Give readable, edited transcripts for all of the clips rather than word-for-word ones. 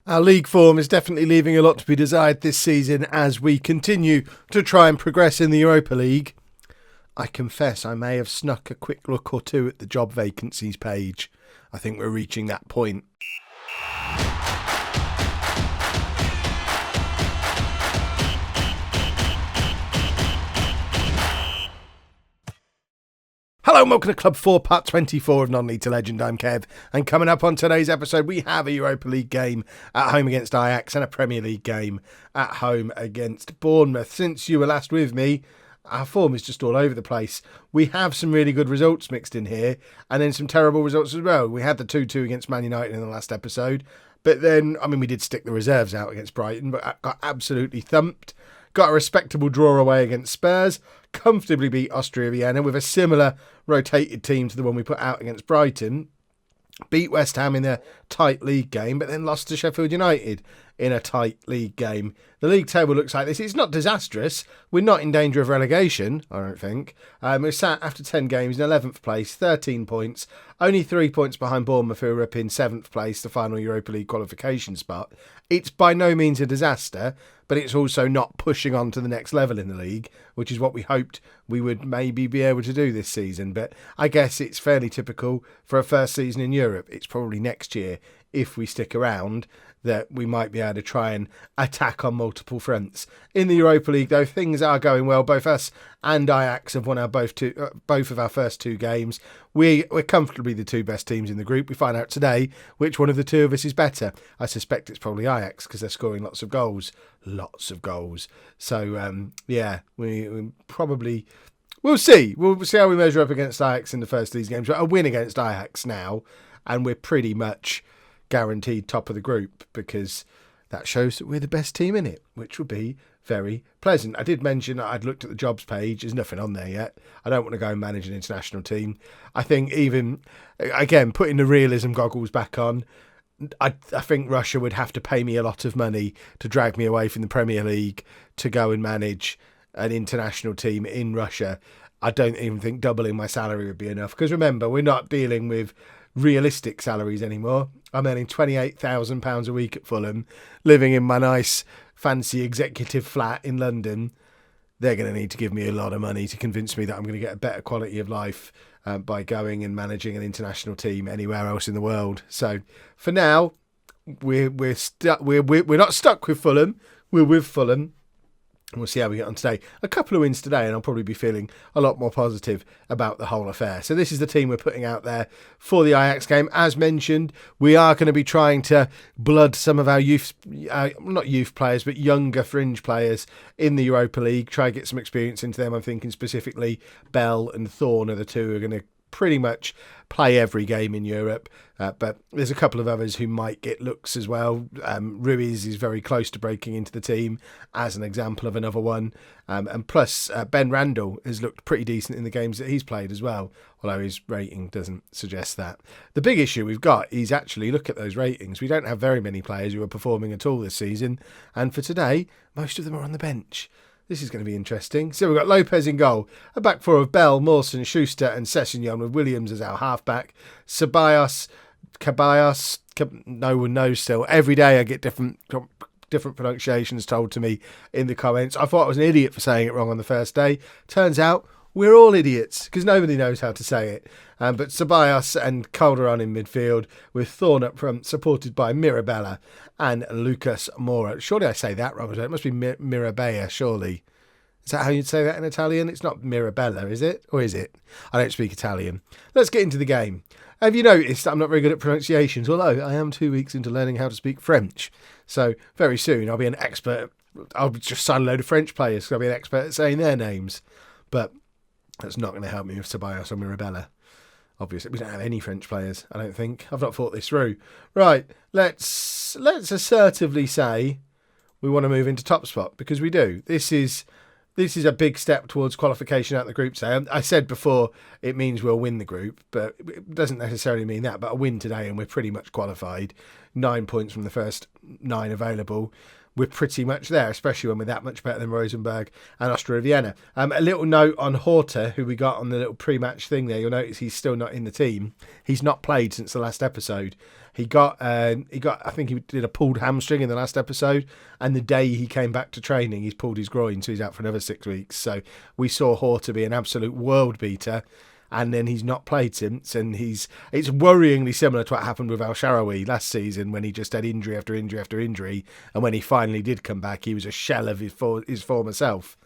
Our league form is definitely leaving a lot to be desired this season as we continue to try and progress in the Europa League. I confess I may have snuck a quick look or two at the job vacancies page. I think we're reaching that point. Hello and welcome to Club 4, part 24 of Non-League to Legend. I'm Kev, and coming up on today's episode we have a Europa League game at home against Ajax and a Premier League game at home against Bournemouth. Since you were last with me, our form is just all over the place. We have some really good results mixed in here, and then some terrible results as well. We had the 2-2 against Man United in the last episode, but then, we did stick the reserves out against Brighton, but got absolutely thumped. Got a respectable draw away against Spurs, comfortably beat Austria Vienna with a similar rotated team to the one we put out against Brighton. Beat West Ham in a tight league game, but then lost to Sheffield United in a tight league game. The league table looks like this. It's not disastrous. We're not in danger of relegation, I don't think. We're sat after 10 games in 11th place, 13 points. Only 3 points behind Bournemouth, who are up in 7th place, the final Europa League qualification spot. It's by no means a disaster, but it's also not pushing on to the next level in the league, which is what we hoped we would maybe be able to do this season. But I guess it's fairly typical for a first season in Europe. It's probably next year, if we stick around, that we might be able to try and attack on multiple fronts. In the Europa League, though, things are going well. Both us and Ajax have won both of our first two games. We're comfortably the two best teams in the group. We find out today which one of the two of us is better. I suspect it's probably Ajax because they're scoring lots of goals. So, we probably... We'll see. We'll see how we measure up against Ajax in the first of these games. But a win against Ajax now, and we're pretty much guaranteed top of the group because that shows that we're the best team in it, which would be very pleasant. I did mention that I'd looked at the jobs page. There's nothing on there yet. I don't want to go and manage an international team. I think even, again, putting the realism goggles back on, I think Russia would have to pay me a lot of money to drag me away from the Premier League to go and manage an international team in Russia. I don't even think doubling my salary would be enough. Because remember, we're not dealing with realistic salaries anymore. I'm earning £28,000 a week at Fulham, living in my nice, fancy executive flat in London. They're going to need to give me a lot of money to convince me that I'm going to get a better quality of life by going and managing an international team anywhere else in the world. So for now, we're not stuck with Fulham. We're with Fulham. We'll see how we get on today. A couple of wins today, and I'll probably be feeling a lot more positive about the whole affair. So this is the team we're putting out there for the Ajax game. As mentioned, we are going to be trying to blood some of our not youth players, but younger fringe players in the Europa League. Try and get some experience into them. I'm thinking specifically Bell and Thorne are the two who are going to pretty much play every game in Europe, but there's a couple of others who might get looks as well. Ruiz is very close to breaking into the team as an example of another one, and plus Ben Randall has looked pretty decent in the games that he's played as well, although his rating doesn't suggest that. The big issue we've got is actually, look at those ratings. We don't have very many players who are performing at all this season, and for today most of them are on the bench. This is going to be interesting. So we've got Lopez in goal. A back four of Bell, Mawson, Schuster and Sessegnon with Williams as our halfback. Caballos, no one knows still. Every day I get different pronunciations told to me in the comments. I thought I was an idiot for saying it wrong on the first day. Turns out we're all idiots because nobody knows how to say it. But Ceballos and Calderon in midfield with Thorne up front, supported by Mirabella and Lucas Moura. Surely I say that wrong. It must be Mirabella, surely. Is that how you'd say that in Italian? It's not Mirabella, is it? Or is it? I don't speak Italian. Let's get into the game. Have you noticed that I'm not very good at pronunciations, although I am 2 weeks into learning how to speak French. So very soon I'll be an expert. I'll just sign a load of French players because I'll be an expert at saying their names. But that's not going to help me with Ceballos or Mirabella. Obviously, we don't have any French players, I don't think. I've not thought this through. Right, let's assertively say we want to move into top spot, because we do. This is a big step towards qualification out of the group today. I said before it means we'll win the group, but it doesn't necessarily mean that. But a win today and we're pretty much qualified. 9 points from the first 9 available. we're pretty much there, especially when we're that much better than Rosenborg and Austria Vienna. A little note on Horta, who we got on the little pre-match thing there. You'll notice he's still not in the team. He's not played since the last episode. He got, I think he did a pulled hamstring in the last episode, and the day he came back to training, he's pulled his groin, so he's out for another 6 weeks. So we saw Horta be an absolute world beater, and then he's not played since, and it's worryingly similar to what happened with Al-Sharawi last season, when he just had injury after injury after injury, and when he finally did come back, he was a shell of his former self.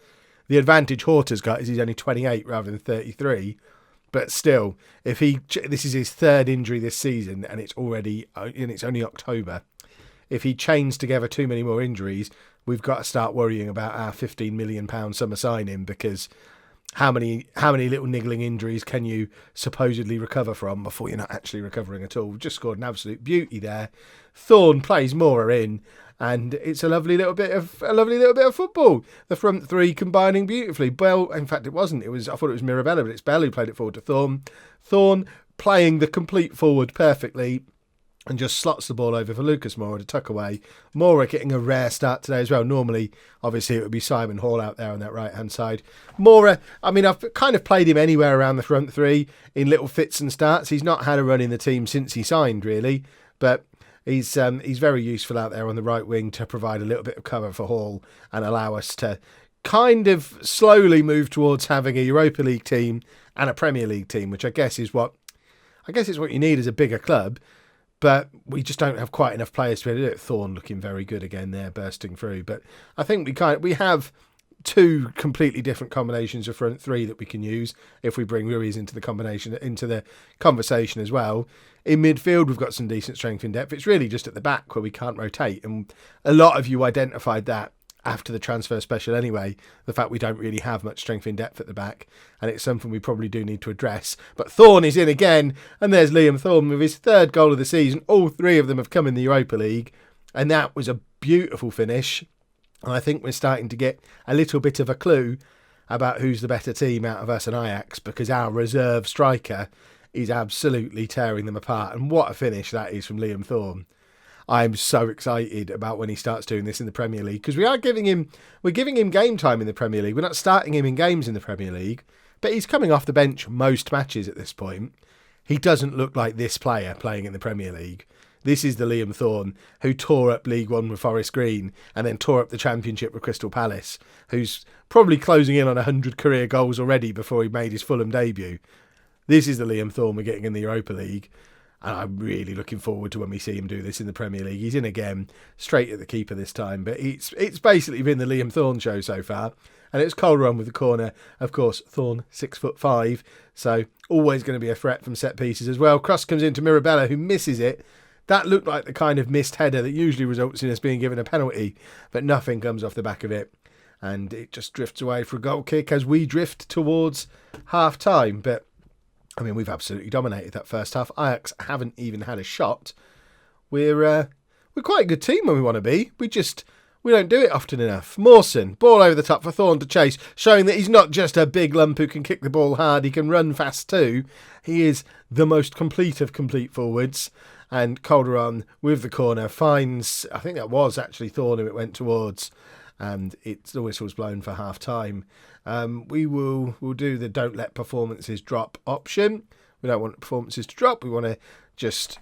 The advantage Horta's got is he's only 28 rather than 33, but still, this is his third injury this season, and it's only October. If he chains together too many more injuries, we've got to start worrying about our £15 million summer signing, because how many little niggling injuries can you supposedly recover from before you're not actually recovering at all? We've just scored an absolute beauty there. Thorne plays Mora in, and it's a lovely little bit of football. The front three combining beautifully. Bell, in fact, it wasn't. I thought it was Mirabella, but it's Bell who played it forward to Thorne. Thorne playing the complete forward perfectly, and just slots the ball over for Lucas Moura to tuck away. Moura getting a rare start today as well. Normally, obviously, it would be Simon Hall out there on that right-hand side. Moura, I mean, I've kind of played him anywhere around the front three in little fits and starts. He's not had a run in the team since he signed, really, but he's very useful out there on the right wing to provide a little bit of cover for Hall and allow us to kind of slowly move towards having a Europa League team and a Premier League team, which I guess is what you need as a bigger club. But we just don't have quite enough players to be able to do it. Thorne looking very good again there, bursting through. But I think we have two completely different combinations of front three that we can use if we bring Ruiz into the conversation as well. In midfield, we've got some decent strength and depth. It's really just at the back where we can't rotate. And a lot of you identified that after the transfer special anyway, the fact we don't really have much strength in depth at the back, and it's something we probably do need to address. But Thorne is in again, and there's Liam Thorne with his third goal of the season. All three of them have come in the Europa League, and that was a beautiful finish. And I think we're starting to get a little bit of a clue about who's the better team out of us and Ajax, because our reserve striker is absolutely tearing them apart. And what a finish that is from Liam Thorne. I'm so excited about when he starts doing this in the Premier League, because we're giving him game time in the Premier League. We're not starting him in games in the Premier League, but he's coming off the bench most matches at this point. He doesn't look like this player playing in the Premier League. This is the Liam Thorne who tore up League One with Forest Green and then tore up the Championship with Crystal Palace, who's probably closing in on 100 career goals already before he made his Fulham debut. This is the Liam Thorne we're getting in the Europa League. And I'm really looking forward to when we see him do this in the Premier League. He's in again, straight at the keeper this time. But it's basically been the Liam Thorne show so far. And it's Calderon with the corner. Of course, Thorne, 6'5", so always going to be a threat from set pieces as well. Cross comes into Mirabella, who misses it. That looked like the kind of missed header that usually results in us being given a penalty. But nothing comes off the back of it. And it just drifts away for a goal kick as we drift towards half-time. But I mean, we've absolutely dominated that first half. Ajax haven't even had a shot. We're quite a good team when we want to be. We don't do it often enough. Mawson, ball over the top for Thorne to chase, showing that he's not just a big lump who can kick the ball hard. He can run fast too. He is the most complete of complete forwards. And Calderon with the corner finds, I think that was actually Thorne who it went towards. And the whistle's blown for half time. We'll do the don't let performances drop option. We don't want performances to drop. We want to just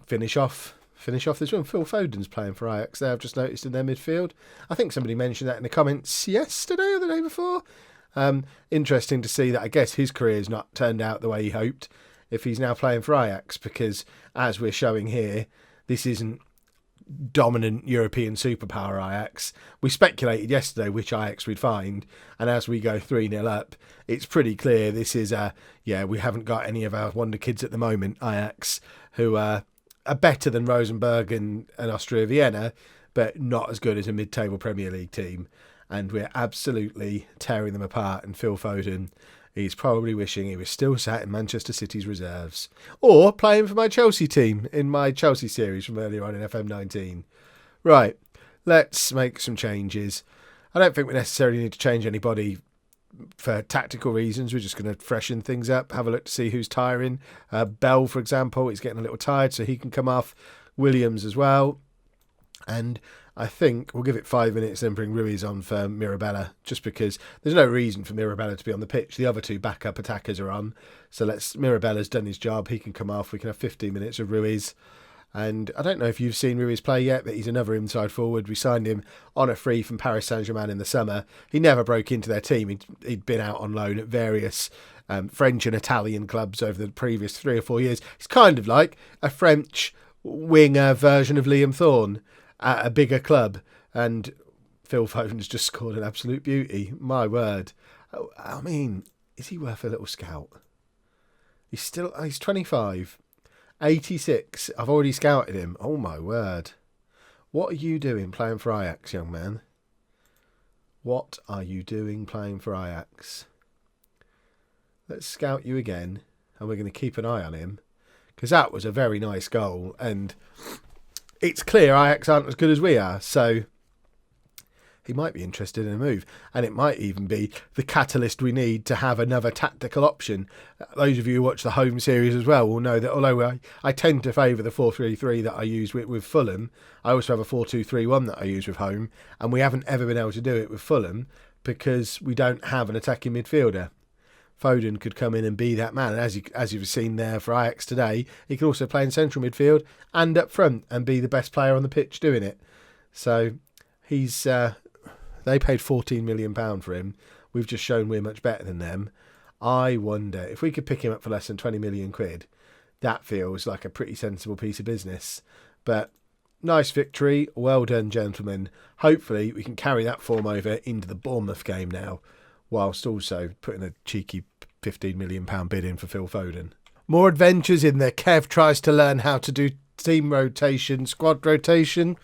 finish off this one. Phil Foden's playing for Ajax there, I've just noticed, in their midfield. I think somebody mentioned that in the comments yesterday or the day before. Interesting to see that. I guess his career's not turned out the way he hoped if he's now playing for Ajax, because as we're showing here, this isn't dominant European superpower Ajax. We speculated yesterday which Ajax we'd find, and as we go 3-0 up, it's pretty clear this is we haven't got any of our wonder kids at the moment, Ajax, who are better than Rosenborg and Austria Vienna, but not as good as a mid-table Premier League team, and we're absolutely tearing them apart. And Phil Foden, he's probably wishing he was still sat in Manchester City's reserves, or playing for my Chelsea team in my Chelsea series from earlier on in FM19. Right, let's make some changes. I don't think we necessarily need to change anybody for tactical reasons. We're just going to freshen things up, have a look to see who's tiring. Bell, for example, is getting a little tired, so he can come off. Williams as well. And I think we'll give it 5 minutes and bring Ruiz on for Mirabella, just because there's no reason for Mirabella to be on the pitch. The other two backup attackers are on. So Mirabella's done his job. He can come off. We can have 15 minutes of Ruiz. And I don't know if you've seen Ruiz play yet, but he's another inside forward. We signed him on a free from Paris Saint-Germain in the summer. He never broke into their team. He'd been out on loan at various French and Italian clubs over the previous 3 or 4 years. He's kind of like a French winger version of Liam Thorne at a bigger club, and Phil Foden's just scored an absolute beauty. My word. I mean, is he worth a little scout? He's 25, 86. I've already scouted him. Oh my word. What are you doing playing for Ajax, young man? What are you doing playing for Ajax? Let's scout you again, and we're going to keep an eye on him, because that was a very nice goal, and it's clear Ajax aren't as good as we are, so he might be interested in a move. And it might even be the catalyst we need to have another tactical option. Those of you who watch the home series as well will know that although I tend to favour the 4-3-3 that I use with Fulham, I also have a 4-2-3-1 that I use with home, and we haven't ever been able to do it with Fulham because we don't have an attacking midfielder. Foden could come in and be that man. And as you've seen there for Ajax today, he could also play in central midfield and up front and be the best player on the pitch doing it. So he's they paid £14 million for him. We've just shown we're much better than them. I wonder if we could pick him up for less than 20 million quid. That feels like a pretty sensible piece of business. But nice victory. Well done, gentlemen. Hopefully we can carry that form over into the Bournemouth game now, whilst also putting a cheeky £15 million bid in for Phil Foden. More adventures in there. Kev tries to learn how to do team rotation, squad rotation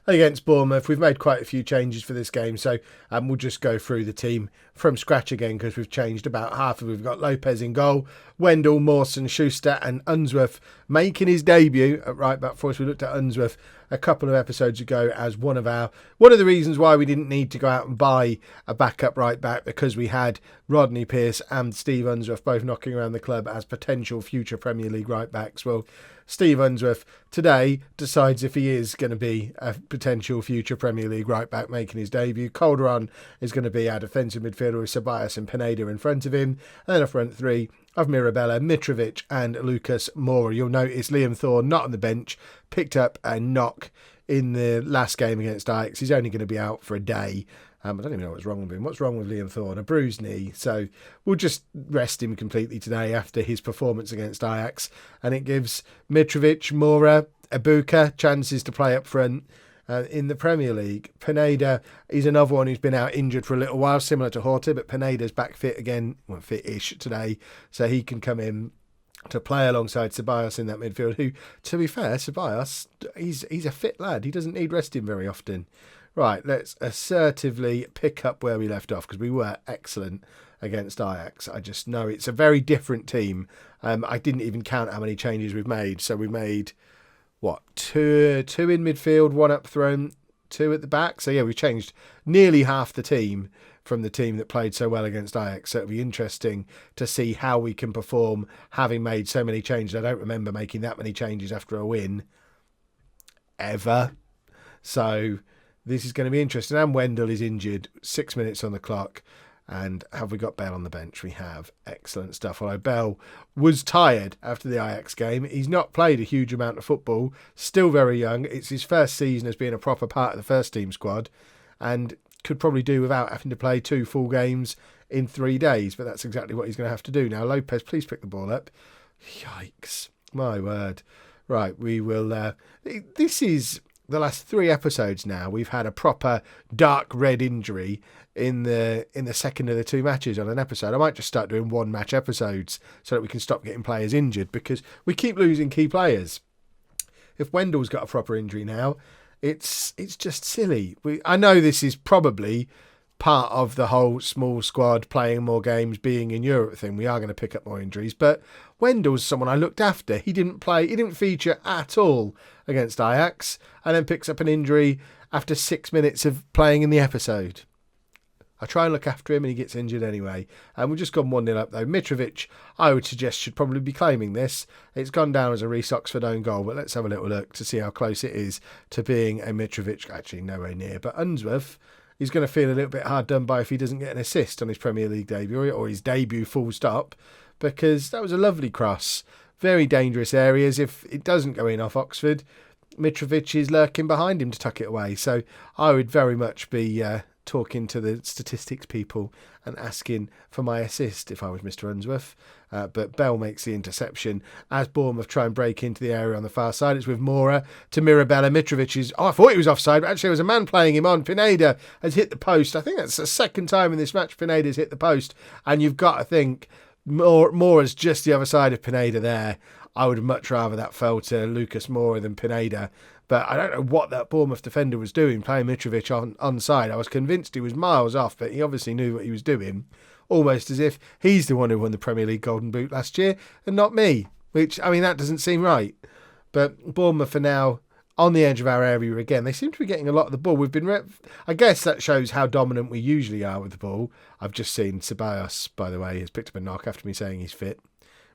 against Bournemouth. We've made quite a few changes for this game, so we'll just go through the team from scratch again, because we've changed about half of it. We've got Lopez in goal, Wendell, Mawson, Schuster and Unsworth making his debut at right back for us. We looked at Unsworth a couple of episodes ago as one of the reasons why we didn't need to go out and buy a backup right back, because we had Rodney Pearce and Steve Unsworth both knocking around the club as potential future Premier League right backs. Well, Steve Unsworth today decides if he is going to be a potential future Premier League right back making his debut. Calderon is going to be our defensive midfielder with Ceballos and Pineda in front of him. And then a front three of Mirabella, Mitrovic and Lucas Moura. You'll notice Liam Thorne not on the bench, picked up a knock in the last game against Ajax. He's only going to be out for a day. I don't even know what's wrong with him. What's wrong with Liam Thorne? A bruised knee. So we'll just rest him completely today after his performance against Ajax. And it gives Mitrovic, Moura, Ibuka chances to play up front in the Premier League. Pineda is another one who's been out injured for a little while, similar to Horta, but Pineda's back fit again, well, fit-ish today. So he can come in to play alongside Ceballos in that midfield, who, to be fair, Ceballos, he's a fit lad. He doesn't need resting very often. Right, let's assertively pick up where we left off, because we were excellent against Ajax. I just know it's a very different team. I didn't even count how many changes we've made. So we made, two in midfield, one up front, 2 at the back. So yeah, we changed nearly half the team from the team that played so well against Ajax. So it'll be interesting to see how we can perform having made so many changes. I don't remember making that many changes after a win ever. So this is going to be interesting. And Wendell is injured. 6 minutes on the clock. And have we got Bell on the bench? We have. Excellent stuff. Although Bell was tired after the Ajax game. He's not played a huge amount of football. Still very young. It's his first season as being a proper part of the first team squad. And could probably do without having to play 2 full games in 3 days. But that's exactly what he's going to have to do. Now, Lopez, please pick the ball up. Yikes. My word. Right, we will... this is... the last 3 episodes now, we've had a proper dark red injury in the second of the 2 matches on an episode. I might just start doing 1 match episodes so that we can stop getting players injured, because we keep losing key players. If Wendell's got a proper injury now, it's just silly. I know this is probably part of the whole small squad playing more games, being in Europe thing. We are going to pick up more injuries, but Wendell's someone I looked after. He didn't feature at all against Ajax, and then picks up an injury after 6 minutes of playing in the episode. I try and look after him and he gets injured anyway. And we've just gone 1-0 up though. Mitrovic, I would suggest, should probably be claiming this. It's gone down as a Reece Oxford own goal, but let's have a little look to see how close it is to being a Mitrovic. Actually, nowhere near. But Unsworth, he's going to feel a little bit hard done by if he doesn't get an assist on his Premier League debut, or his debut full stop, because that was a lovely cross. Very dangerous areas. If it doesn't go in off Oxford, Mitrovic is lurking behind him to tuck it away. So I would very much be talking to the statistics people and asking for my assist if I was Mr. Unsworth. But Bell makes the interception as Bournemouth try and break into the area on the far side. It's with Mora to Mirabella. Mitrovic is... I thought he was offside, but actually there was a man playing him on. Pineda has hit the post. I think that's the second time in this match Pineda's hit the post. And you've got to think... Mora's just the other side of Pineda there. I would much rather that fell to Lucas Moura than Pineda. But I don't know what that Bournemouth defender was doing, playing Mitrovic onside. I was convinced he was miles off, but he obviously knew what he was doing. Almost as if he's the one who won the Premier League Golden Boot last year and not me. Which, I mean, that doesn't seem right. But Bournemouth are now on the edge of our area again. They seem to be getting a lot of the ball. We've been... I guess that shows how dominant we usually are with the ball. I've just seen Ceballos, by the way, has picked up a knock after me saying he's fit.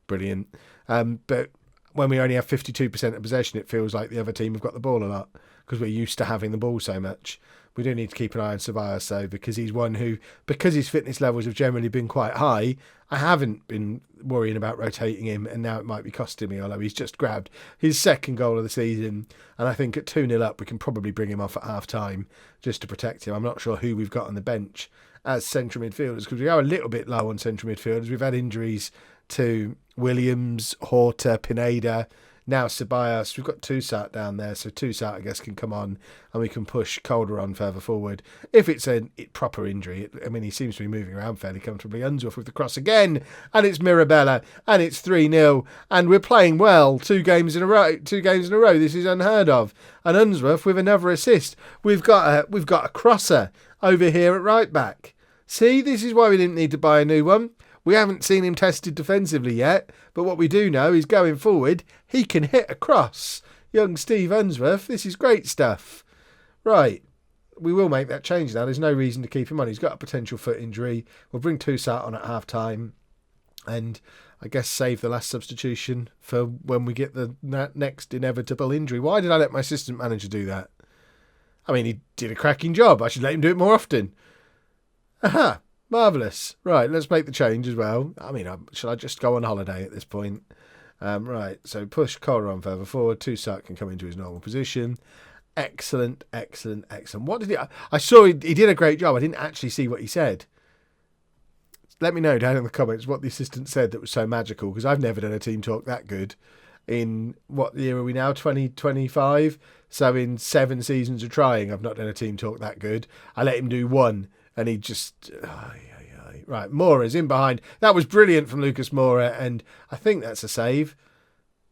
Brilliant. But when we only have 52% of possession, it feels like the other team have got the ball a lot because we're used to having the ball so much. We do need to keep an eye on Ceballos, though, because he's one who, because his fitness levels have generally been quite high, I haven't been worrying about rotating him, and now it might be costing me, although he's just grabbed his second goal of the season, and I think at 2-0 up, we can probably bring him off at half-time just to protect him. I'm not sure who we've got on the bench as central midfielders, because we are a little bit low on central midfielders. We've had injuries to Williams, Horta, Pineda, now Ceballos. We've got Toussaint down there, so Toussaint, I guess, can come on and we can push Calder on further forward. If it's a proper injury, I mean, he seems to be moving around fairly comfortably. Unsworth with the cross again, and it's Mirabella, and it's 3-0, and we're playing well 2 games in a row. This is unheard of. And Unsworth with another assist. We've got a crosser over here at right back. See, this is why we didn't need to buy a new one. We haven't seen him tested defensively yet, but what we do know is going forward, he can hit a cross. Young Steve Unsworth, this is great stuff. Right, we will make that change now. There's no reason to keep him on. He's got a potential foot injury. We'll bring Toussaint on at half-time and I guess save the last substitution for when we get the next inevitable injury. Why did I let my assistant manager do that? I mean, he did a cracking job. I should let him do it more often. Aha! Marvellous. Right, let's make the change as well. I mean, should I just go on holiday at this point? Right, so push Calder on further forward. Toussaint can come into his normal position. Excellent, excellent, excellent. What did he... I saw he did a great job. I didn't actually see what he said. Let me know down in the comments what the assistant said that was so magical, because I've never done a team talk that good. In, what year are we now? 2025? So in 7 seasons of trying, I've not done a team talk that good. I let him do 1. And he just... Right, Mora's in behind. That was brilliant from Lucas Moura, and I think that's a save.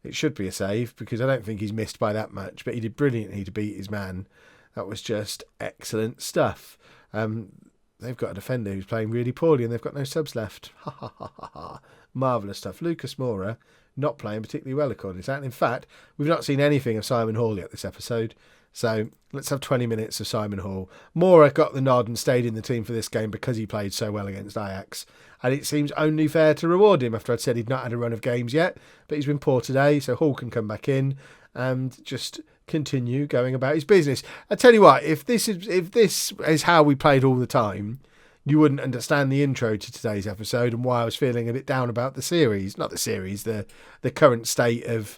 It should be a save, because I don't think he's missed by that much, but he did brilliantly to beat his man. That was just excellent stuff. They've got a defender who's playing really poorly, and they've got no subs left. Ha ha ha ha ha. Marvellous stuff. Lucas Moura not playing particularly well, according to that. And in fact, we've not seen anything of Simon Hall yet this episode. So let's have 20 minutes of Simon Hall. Moura got the nod and stayed in the team for this game because he played so well against Ajax. And it seems only fair to reward him after I'd said he'd not had a run of games yet. But he's been poor today, so Hall can come back in and just continue going about his business. I tell you what, if this is how we played all the time, you wouldn't understand the intro to today's episode and why I was feeling a bit down about the series. Not the series, the current state of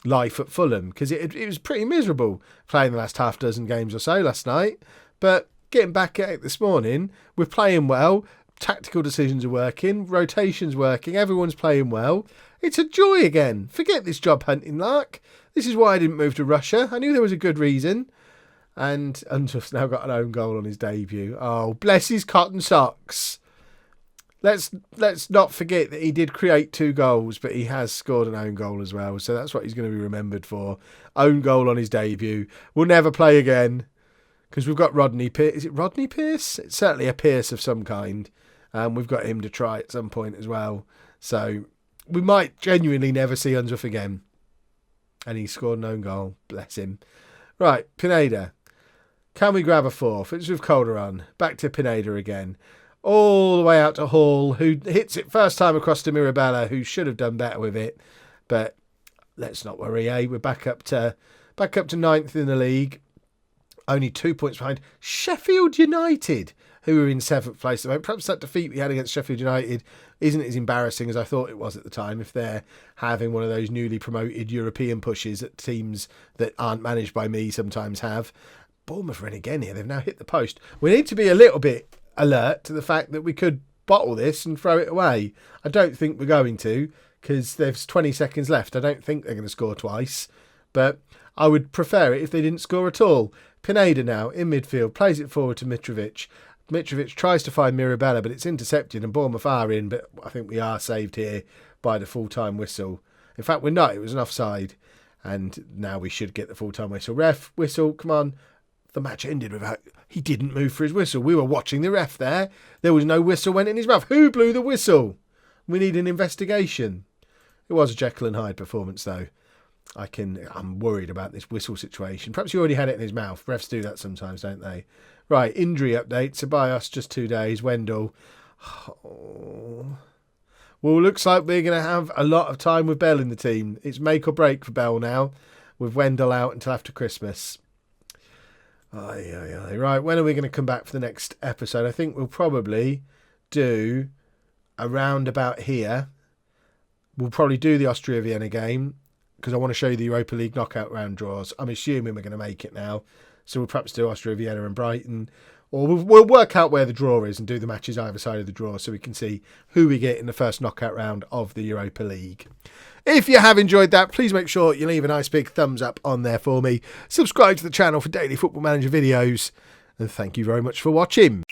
life at Fulham, because it was pretty miserable playing the last half dozen games or so last night. But getting back at it this morning, we're playing well, tactical decisions are working, rotations working, everyone's playing well. It's a joy again. Forget this job hunting lark. This is why I didn't move to Russia. I knew there was a good reason. And Unsworth's now got an own goal on his debut. Oh, bless his cotton socks. Let's not forget that he did create 2 goals, but he has scored an own goal as well. So that's what he's going to be remembered for. Own goal on his debut. We'll never play again because we've got Rodney Pierce. Is it Rodney Pierce? It's certainly a Pierce of some kind. We've got him to try at some point as well. So we might genuinely never see Unsworth again. And he scored an own goal. Bless him. Right, Pineda. Can we grab a fourth? It's with Calderon. Back to Pineda again. All the way out to Hall, who hits it first time across to Mirabella, who should have done better with it. But let's not worry, eh? We're back up to ninth in the league. Only 2 points behind Sheffield United, who are in 7th place. Perhaps that defeat we had against Sheffield United isn't as embarrassing as I thought it was at the time, if they're having one of those newly promoted European pushes that teams that aren't managed by me sometimes have. Bournemouth are in again here. They've now hit the post. We need to be a little bit alert to the fact that we could bottle this and throw it away. I don't think we're going to, because there's 20 seconds left. I don't think they're going to score twice, but I would prefer it if they didn't score at all. Pineda now in midfield, plays it forward to Mitrovic. Mitrovic tries to find Mirabella, but it's intercepted and Bournemouth are in, but I think we are saved here by the full-time whistle. In fact, we're not. It was an offside, and now we should get the full-time whistle. Ref, whistle, come on. The match ended without... He didn't move for his whistle. We were watching the ref there. There was no whistle went in his mouth. Who blew the whistle? We need an investigation. It was a Jekyll and Hyde performance, though. I'm worried about this whistle situation. Perhaps he already had it in his mouth. Refs do that sometimes, don't they? Right, injury update. Ceballos, just 2 days. Wendell. Oh. Well, looks like we're going to have a lot of time with Bell in the team. It's make or break for Bell now, with Wendell out until after Christmas. Right, when are we going to come back for the next episode? I think we'll probably do around about here. We'll probably do the Austria Vienna game, because I want to show you the Europa League knockout round draws. I'm assuming we're going to make it now. So we'll perhaps do Austria Vienna and Brighton. Or we'll work out where the draw is and do the matches either side of the draw so we can see who we get in the first knockout round of the Europa League. If you have enjoyed that, please make sure you leave a nice big thumbs up on there for me. Subscribe to the channel for daily Football Manager videos. And thank you very much for watching.